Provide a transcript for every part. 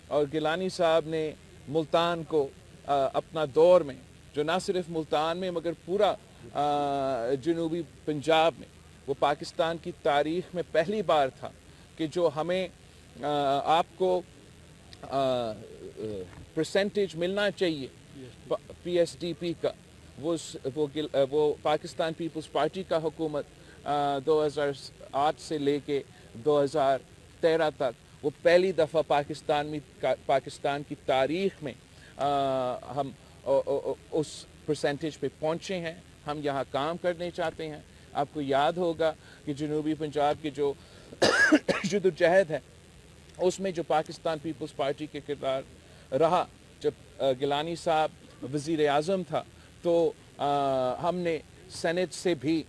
اور گیلانی صاحب نے ملتان کو اپنا دور میں، جو نہ صرف ملتان میں مگر پورا جنوبی پنجاب میں، وہ پاکستان کی تاریخ میں پہلی بار تھا کہ جو ہمیں آپ کو پرسنٹیج ملنا چاہیے پی ایس ڈی پی کا، وہ پاکستان پیپلز پارٹی کا حکومت 2008 سے لے کے 2013 تک وہ پہلی دفعہ پاکستان کی تاریخ میں ہم اس پرسنٹیج پہ پہنچے ہیں. ہم یہاں کام کرنے چاہتے ہیں. آپ کو یاد ہوگا کہ جنوبی پنجاب کی جو جدوجہد ہے اس میں جو پاکستان پیپلز پارٹی کے کردار رہا، جب گیلانی صاحب وزیر اعظم تھا تو ہم نے سینٹ سے بھی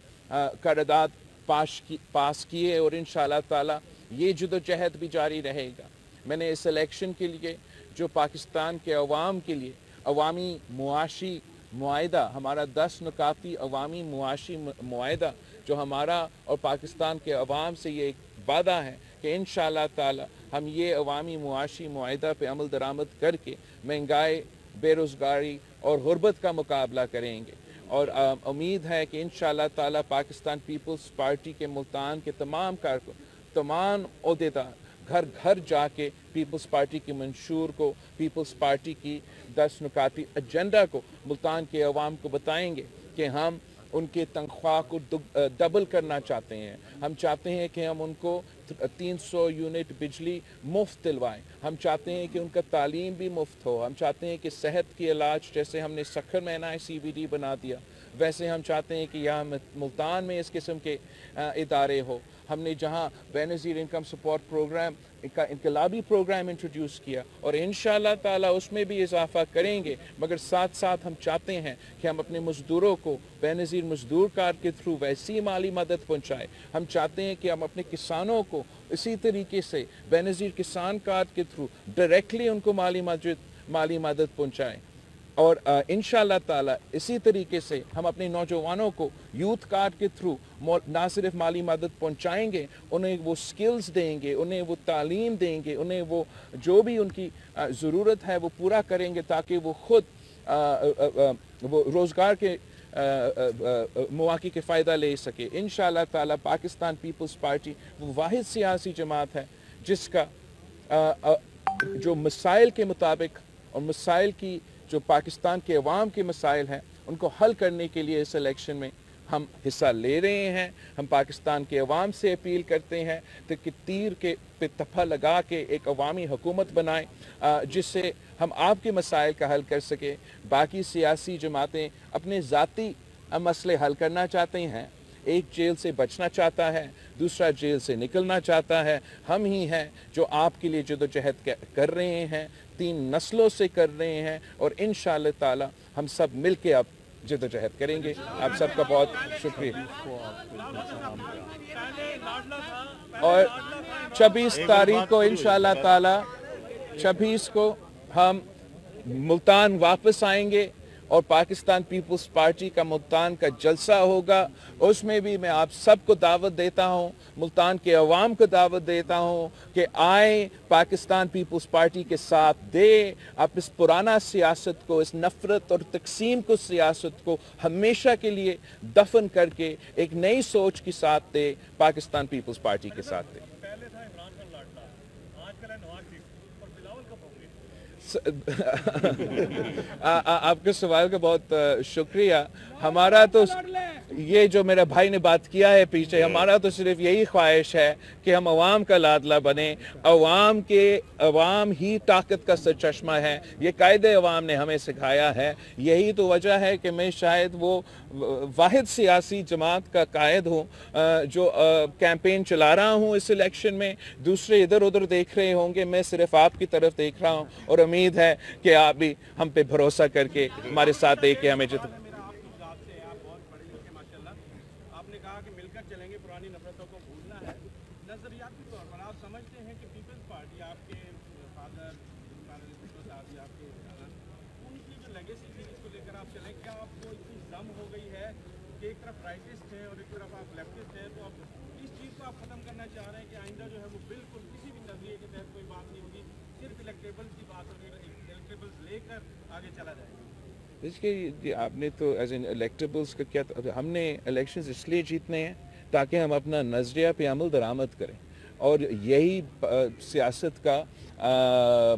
قرارداد پاس کیے، اور انشاءاللہ تعالی یہ جدوجہد بھی جاری رہے گا. میں نے اس الیکشن کے لیے جو پاکستان کے عوام کے لیے عوامی معاشی معاہدہ، ہمارا 10 نکاتی عوامی معاشی معاہدہ جو ہمارا اور پاکستان کے عوام سے یہ ایک وعدہ ہے کہ انشاءاللہ تعالی ہم یہ عوامی معاشی معاہدہ پہ عمل درآمد کر کے مہنگائی، بے روزگاری اور غربت کا مقابلہ کریں گے. اور امید ہے کہ انشاءاللہ تعالی پاکستان پیپلز پارٹی کے ملتان کے تمام کارکن، تمام عہدیدار گھر گھر جا کے پیپلز پارٹی کی منشور کو، پیپلز پارٹی کی 10 نکاتی ایجنڈا کو ملتان کے عوام کو بتائیں گے کہ ہم ان کے تنخواہ کو ڈبل کرنا چاہتے ہیں. ہم چاہتے ہیں کہ ہم ان کو 300 یونٹ بجلی مفت دلوائیں. ہم چاہتے ہیں کہ ان کا تعلیم بھی مفت ہو. ہم چاہتے ہیں کہ صحت کی علاج، جیسے ہم نے سکھر میں NICVD بنا دیا، ویسے ہم چاہتے ہیں کہ یہاں ملتان میں اس قسم کے ادارے ہو. ہم نے جہاں بے نظیر انکم سپورٹ پروگرام کا انقلابی پروگرام انٹروڈیوس کیا، اور انشاءاللہ تعالی اس میں بھی اضافہ کریں گے، مگر ساتھ ساتھ ہم چاہتے ہیں کہ ہم اپنے مزدوروں کو بے نظیر مزدور کارڈ کے تھرو ویسی مالی مدد پہنچائیں. ہم چاہتے ہیں کہ ہم اپنے کسانوں کو اسی طریقے سے بے نظیر کسان کارڈ کے تھرو ڈائریکٹلی ان کو مالی مدد پہنچائیں. اور انشاءاللہ تعالی اسی طریقے سے ہم اپنے نوجوانوں کو یوتھ کارڈ کے تھرو نہ صرف مالی مدد پہنچائیں گے، انہیں وہ سکلز دیں گے، انہیں وہ تعلیم دیں گے، انہیں وہ جو بھی ان کی ضرورت ہے وہ پورا کریں گے، تاکہ وہ خود وہ روزگار کے مواقع کے فائدہ لے سکے. انشاءاللہ تعالی پاکستان پیپلز پارٹی وہ واحد سیاسی جماعت ہے جس کا جو مسائل کے مطابق اور مسائل کی جو پاکستان کے عوام کے مسائل ہیں ان کو حل کرنے کے لیے اس الیکشن میں ہم حصہ لے رہے ہیں. ہم پاکستان کے عوام سے اپیل کرتے ہیں کہ تیر کے پہ تپہ لگا کے ایک عوامی حکومت بنائیں جس سے ہم آپ کے مسائل کا حل کر سکیں. باقی سیاسی جماعتیں اپنے ذاتی مسئلے حل کرنا چاہتے ہیں. ایک جیل سے بچنا چاہتا ہے، دوسرا جیل سے نکلنا چاہتا ہے. ہم ہی ہیں جو آپ کے لیے جدوجہد کر رہے ہیں، 3 نسلوں سے کر رہے ہیں، اور انشاءاللہ تعالی ہم سب مل کے اب جدوجہد کریں گے. آپ سب کا بہت شکریہ. اور 26 تاریخ کو انشاءاللہ تعالی 26 کو ہم ملتان واپس آئیں گے، اور پاکستان پیپلز پارٹی کا ملتان کا جلسہ ہوگا. اس میں بھی میں آپ سب کو دعوت دیتا ہوں، ملتان کے عوام کو دعوت دیتا ہوں کہ آئیں، پاکستان پیپلز پارٹی کے ساتھ دے. آپ اس پرانا سیاست کو، اس نفرت اور تقسیم کو سیاست کو ہمیشہ کے لیے دفن کر کے ایک نئی سوچ کے ساتھ دے، پاکستان پیپلز پارٹی کے ساتھ دے. آپ کے سوال کا بہت شکریہ. ہمارا تو یہ جو میرے بھائی نے بات کیا ہے پیچھے، ہمارا تو صرف یہی خواہش ہے کہ ہم عوام کا لادلہ بنیں. عوام ہی طاقت کا سرچشمہ ہے. یہ قائد عوام نے ہمیں سکھایا ہے. یہی تو وجہ ہے کہ میں شاید وہ واحد سیاسی جماعت کا قائد ہوں جو کیمپین چلا رہا ہوں اس الیکشن میں. دوسرے ادھر ادھر دیکھ رہے ہوں گے، میں صرف آپ کی طرف دیکھ رہا ہوں، اور امید ہے کہ آپ بھی ہم پہ بھروسہ کر کے ہمارے ساتھ دے کے ہمیں آپ نے کہا کہ مل کر چلیں گے، پرانی نفرتوں کو بھولنا ہے. نظریاتی طور پر آپ سمجھتے ہیں کہ پیپلز پارٹی، آپ کے فادر صاحب، آپ کے ان کی جو لیگیسی تھی جس کو لے کر آپ چلیں، کیا آپ کو اتنی ضم ہو گئی ہے کہ ایک طرف رائٹسٹ ہیں اور ایک طرف آپ لیفٹسٹ ہیں، تو آپ اس چیز کو آپ ختم کرنا چاہ رہے ہیں کہ آئندہ جو ہے وہ بالکل کسی بھی نظریے کے تحت کوئی بات نہیں ہوگی، सिर्फ इलेक्टेबल्स की बात होगी, इलेक्टेबल्स लेकर आगे चला जाएगा? देखिए आपने तो एज इन इलेक्टेबल्स का क्या, हमने इलेक्शंस इसलिए जीतने हैं ताकि हम अपना नज़रिया पे अमल दरामद करें, और यही सियासत का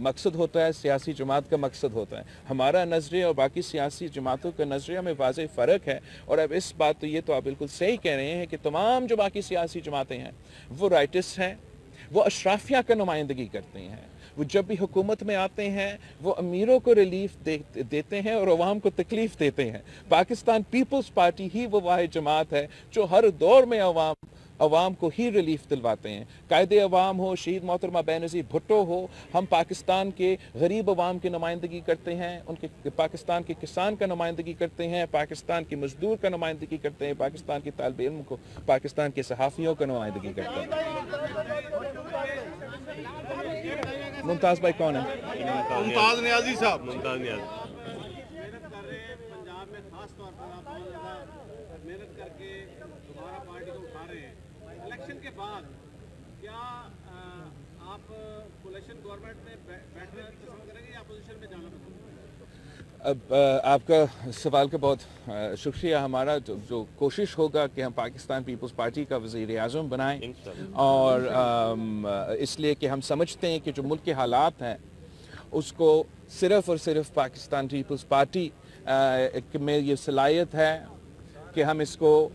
मकसद होता है, सियासी जमात का मकसद होता है। हमारा नज़रिया और बाकी सियासी जमातों का नज़रिया में वाज़ेह फ़र्क है। और अब इस बात तो ये तो आप बिल्कुल सही कह रहे हैं कि तमाम जो बाकी सियासी जमातें हैं वो राइटिस्ट हैं, वो अशराफिया का नुमाइंदगी करते हैं, वो जब भी हुकूमत में आते हैं वो अमीरों को रिलीफ देते हैं और अवाम को तकलीफ़ देते हैं। पाकिस्तान पीपल्स पार्टी ही वो वाहिद जमात है जो हर दौर में अवाम को ही रिलीफ दिलवाते हैं। कायदे अवाम हो, शहीद मोहतरमा बेनज़ीर भुट्टो हो, हम पाकिस्तान के गरीब अवाम की नुमाइंदगी करते हैं, उनके पाकिस्तान के किसान का नुमाइंदगी करते हैं, पाकिस्तान के मजदूर का नुमाइंदगी करते हैं, पाकिस्तान के तालिब इल्म को, पाकिस्तान के सहाफ़ियों का नुमाइंदगी करते हैं। मुमताज़ भाई कौन है? मुमताज़ नियाज़ी साहब। मुमताज़ नियाज़ी मेहनत कर रहे हैं पंजाब में, खास तौर पर आप बहुत ज़्यादा मेहनत करके दोबारा पार्टी को उठा रहे हैं। इलेक्शन के बाद क्या आप कोalition गवर्नमेंट में बैठना पसंद करेंगे या अपोजिशन में जाना पसंद करेंगे? अब आपका सवाल का बहुत शुक्रिया। हमारा जो कोशिश होगा कि हम पाकिस्तान पीपल्स पार्टी का वज़ीर आज़म बनाएं, और इसलिए कि हम समझते हैं कि जो मुल्क के हालात हैं उसको सिर्फ़ और सिर्फ पाकिस्तान पीपल्स पार्टी में ये सलाहियत है कि हम इसको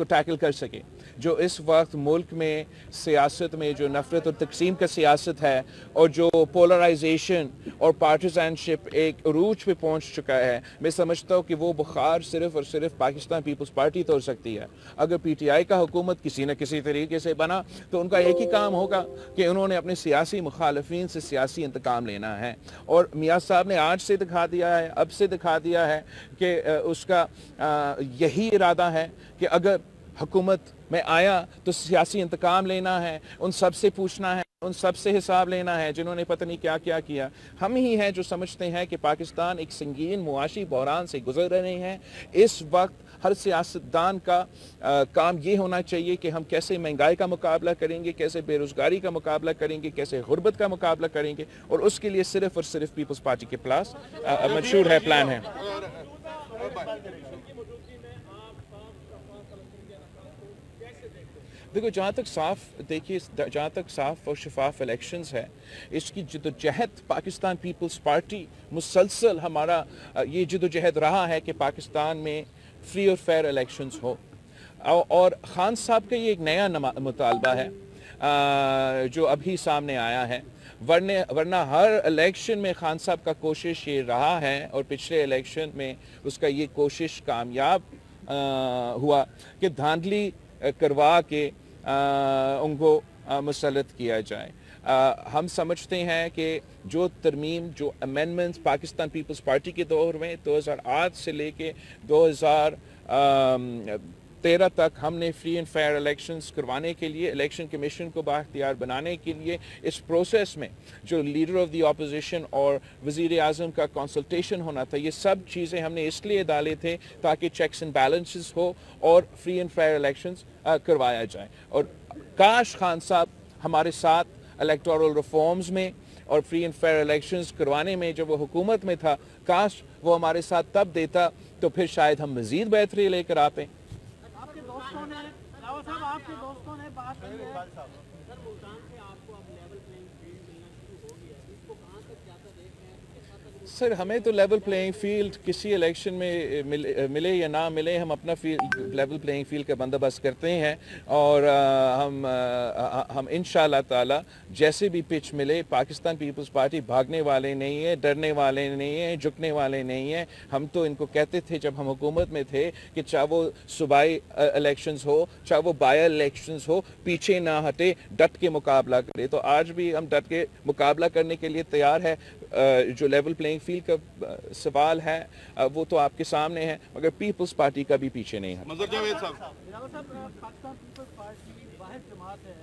टैकल कर सकें। जो इस वक्त मुल्क में सियासत में जो नफ़रत और तकसीम का सियासत है और जो पोलराइजेशन और पार्टिज़नशिप एक अरूज पे पहुंच चुका है, मैं समझता हूँ कि वो बुखार सिर्फ़ और सिर्फ पाकिस्तान पीपल्स पार्टी तोड़ सकती है। अगर PTI का हुकूमत किसी न किसी तरीके से बना तो उनका एक ही काम होगा कि उन्होंने अपने सियासी मुखालफिन से सियासी इंतकाम लेना है। और मियाँ साहब ने आज से दिखा दिया है, अब से दिखा दिया है कि उसका यही इरादा है कि अगर हुकूमत में आया तो सियासी इंतकाम लेना है, उन सब से पूछना है, उन सब से हिसाब लेना है जिन्होंने पता नहीं क्या क्या किया। हम ही हैं जो समझते हैं कि पाकिस्तान एक संगीन मुआशी बहरान से गुजर रहे हैं। इस वक्त हर सियासतदान का काम ये होना चाहिए कि हम कैसे महंगाई का मुकाबला करेंगे, कैसे बेरोज़गारी का मुकाबला करेंगे, कैसे गुर्बत का मुकाबला करेंगे, और उसके लिए सिर्फ़ और सिर्फ पीपल्स पार्टी के पास मंशूर है, प्लान है। देखो जहाँ तक साफ और शफाफ इलेक्शंस है, इसकी जदोजहद पाकिस्तान पीपल्स पार्टी मुसलसल हमारा ये जदोजहद रहा है कि पाकिस्तान में फ्री और फेयर इलेक्शंस हो। और खान साहब का ये एक नया मुतालबा है जो अभी सामने आया है, वरना हर इलेक्शन में खान साहब का कोशिश ये रहा है, और पिछले इलेक्शन में उसका ये कोशिश कामयाब हुआ कि धांधली करवा के उनको मुसल्लत किया जाए। हम समझते हैं कि जो तरमीम, जो अमेंडमेंट्स पाकिस्तान पीपल्स पार्टी के दौर में 2008 से लेके 2013 तक हमने फ्री एंड फेयर इलेक्शंस करवाने के लिए, इलेक्शन कमीशन को बाख्तियार बनाने के लिए, इस प्रोसेस में जो लीडर ऑफ द अपोजिशन और वज़ीर आज़म का कंसल्टेशन होना था, ये सब चीज़ें हमने इसलिए डाले थे ताकि चेक्स एंड बैलेंसेस हो और फ्री एंड फेयर इलेक्शंस करवाया जाए। और काश खान साहब हमारे साथ इलेक्टोरल रिफॉर्म्स में और फ्री एंड फेयर इलेक्शंस करवाने में जब वो हुकूमत में था, काश वो हमारे साथ तब देता तो फिर शायद हम मज़ीद बेहतरी लेकर आते। आपके दोस्तों ने बात की है सर, मुल्तान से आपको अब लेवल प्लेइंग फील्ड मिलना शुरू हो गया, इसको कहाँ तक ज़्यादा देख रहे हैं? सर हमें तो लेवल प्लेइंग फील्ड किसी इलेक्शन में मिले या ना मिले, हम अपना लेवल प्लेइंग फील्ड का बंदोबस्त करते हैं, और हम इंशाअल्लाह ताला जैसे भी पिच मिले, पाकिस्तान पीपल्स पार्टी भागने वाले नहीं है, डरने वाले नहीं है, झुकने वाले नहीं है। हम तो इनको कहते थे जब हम हुकूमत में थे कि चाहे वो सूबाई इलेक्शंस हो, चाहे वो बाई इलेक्शंस हो, पीछे ना हटे, डट के मुकाबला करे। तो आज भी हम डट के मुकाबला करने के लिए तैयार है। जो लेवल प्लेइंग फील्ड का सवाल है वो तो आपके सामने है, मगर पीपल्स पार्टी का भी पीछे नहीं है। पाकिस्तान पीपल्स पार्टी वाहिद जमात है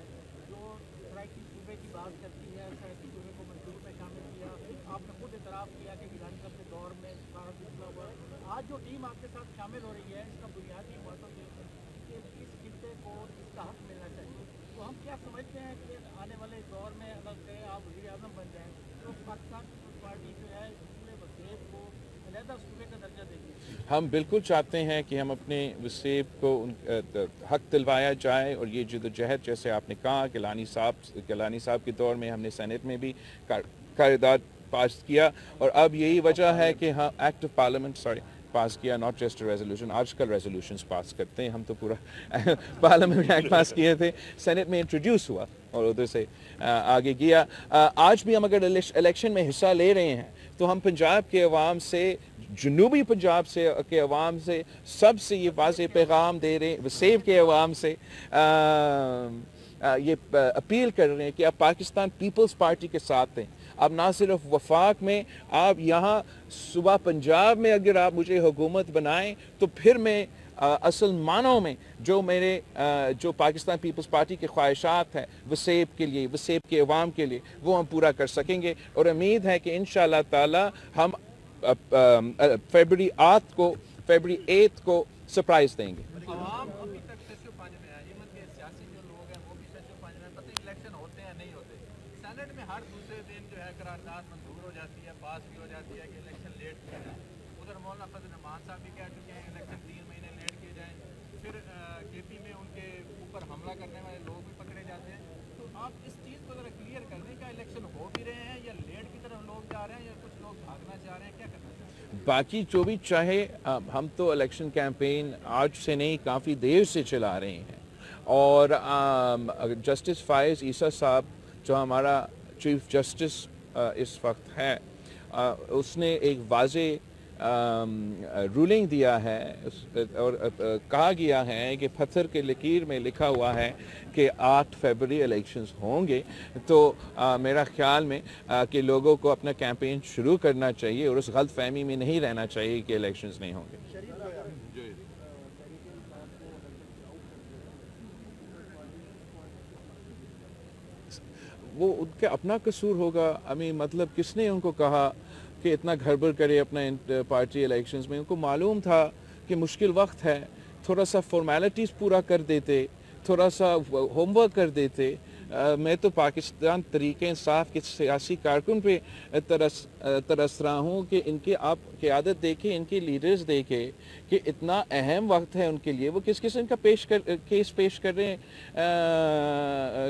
जो सराइकी सूबे की बात करती है, सराइकी सूबे को मंजूर में शामिल किया। आपने खुद इतराफ़ किया कि विधानसभा के दौर में सारा फैसला हुआ। आज जो टीम आपके साथ शामिल हो रही है, इसका बुनियादी मतलब ये है कि इस खित्ते को इसका हक मिलना चाहिए। तो हम क्या समझते हैं कि आने वाले दौर में अगर से आप वज़ीर आज़म बन जाएं तो पाकिस्तान पीपल्स पार्टी जो है पूरे वसेब को अलहदा सूबे का दर्जा देगी? हम बिल्कुल चाहते हैं कि हम अपने वसेब को हक दिलवाया जाए, और ये जदोजहद जैसे आपने कहा गिलानी साहब के दौर में हमने सेनेट में भी करारदाद पास किया, और अब यही वजह है कि हाँ एक्ट ऑफ पार्लियामेंट पास किया, नॉट जस्ट रेजोल्यूशन। आजकल रेजोल्यूशंस पास करते हैं, हम तो पूरा पार्लियामेंट एक्ट पास किए थे, सेनेट में इंट्रोड्यूस हुआ और उधर से आगे गया। आज भी हम अगर इलेक्शन में हिस्सा ले रहे हैं तो हम पंजाब के अवाम से, जनूबी पंजाब से के अवाम से, सबसे ये वाज़ेह पैगाम दे रहे हैं, वसेब के अवाम से ये अपील कर रहे हैं कि आप पाकिस्तान पीपल्स पार्टी के साथ हैं। अब ना सिर्फ वफाक में, आप यहाँ सुबह पंजाब में अगर आप मुझे हुकूमत बनाएं तो फिर मैं असल मानों में जो पाकिस्तान पीपल्स पार्टी के ख्वाहिशात हैं वसेब के लिए, वसेब के अवाम के लिए, वो हम पूरा कर सकेंगे। और उम्मीद है कि इंशाअल्लाह ताला हम फरवरी 8 को सरप्राइज देंगे। आवाम अभी तक सचो पाँच में है, ये मत के सियासी जो लोग हैं वो भी सचो पाँच में, पता इलेक्शन होते हैं नहीं होते। सेनेट में हर दूसरे दिन जो है करारदाद मंजूर हो जाती है, पास भी हो जाती है कि इलेक्शन लेट किया जाए। उधर मौलाना फजल रहमान साहब भी कह चुके हैं इलेक्शन 3 महीने लेट किए जाएँ। फिर केपी में उनके ऊपर हमला करने वाले लोग भी पकड़े जाते हैं। तो आप इस चीज़ को ज़रा क्लियर कर दें, क्या इलेक्शन हो भी रहे हैं या लेट की तरफ लोग जा रहे हैं या कुछ लोग भागना चाह रहे हैं, क्या करना चाह रहे हैं? बाकी जो भी चाहे, हम तो इलेक्शन कैंपेन आज से नहीं काफ़ी देर से चला रहे हैं, और जस्टिस फायज़ ईसा साहब जो हमारा चीफ जस्टिस इस वक्त है, उसने एक वाज़ेह रूलिंग दिया है और कहा गया है कि पत्थर के लकीर में लिखा हुआ है कि 8 फरवरी इलेक्शंस होंगे। तो मेरा ख्याल में कि लोगों को अपना कैंपेन शुरू करना चाहिए और उस गलत फहमी में नहीं रहना चाहिए कि इलेक्शंस नहीं होंगे। वो उनका अपना कसूर होगा। मतलब किसने उनको कहा कि इतना गड़बड़ करे अपना पार्टी इलेक्शंस में? उनको मालूम था कि मुश्किल वक्त है, थोड़ा सा फॉर्मेलिटीज़ पूरा कर देते, थोड़ा सा होमवर्क कर देते। मैं तो पाकिस्तान तरीके इंसाफ के सियासी कारकुन पे तरस रहा हूँ कि इनकी आप क़यादत देखें, इनके लीडर्स देखें कि इतना अहम वक्त है उनके लिए, वो किस किस्म का केस पेश कर रहे हैं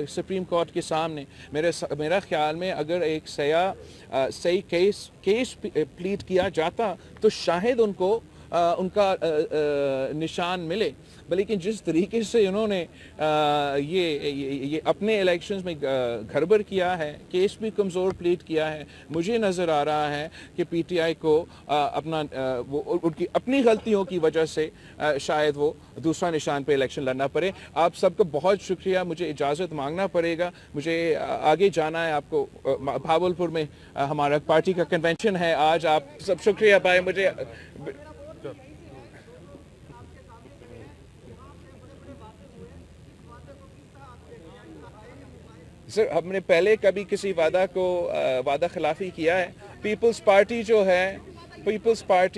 सुप्रीम कोर्ट के सामने। मेरा ख्याल में अगर एक सही केस प्लीड किया जाता तो शायद उनको उनका निशान मिले। लेकिन जिस तरीके से उन्होंने ये अपने इलेक्शंस में गड़बड़ किया है, केस भी कमज़ोर प्लीड किया है, मुझे नज़र आ रहा है कि पीटीआई को उनकी अपनी गलतियों की वजह से शायद वो दूसरा निशान पे इलेक्शन लड़ना पड़े। आप सबका बहुत शुक्रिया, मुझे इजाज़त मांगना पड़ेगा, मुझे आगे जाना है। आपको भावलपुर में हमारा पार्टी का कन्वेंशन है आज। आप सब शुक्रिया पाए मुझे। सर, हमने पहले कभी किसी वादा खिलाफी किया है? पीपल्स पार्टी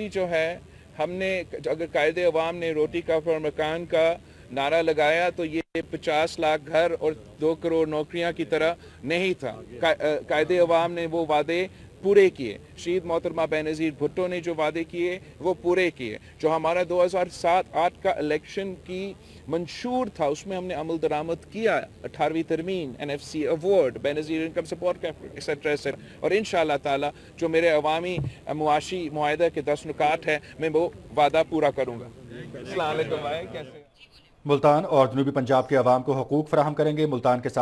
जो है हमने, अगर कायदे अवाम ने रोटी का और मकान का नारा लगाया तो ये 50 लाख घर और 2 करोड़ नौकरियां की तरह नहीं था। कायदे अवाम ने वो वादे पूरे किए। शहीद मोहतरमा बेनज़ीर भुट्टो ने जो वादे किए वो पूरे किए। जो हमारा 2007-8 का इलेक्शन की मंशूर था उसमें हमने अमल दरामद किया, 18वीं तरमीम, NFC award, Benazir income support etcetera etcetera. और इंशाअल्लाह ताला जो मेरे अवामी मुआशी मुआहदा के 10 नुकात है, मैं वो वादा पूरा करूँगा। अस्सलाम वालेकुम। कैसे? मुल्तान और जनूबी पंजाब के अवाम को हुकूक फराहम करेंगे। मुल्तान के साथ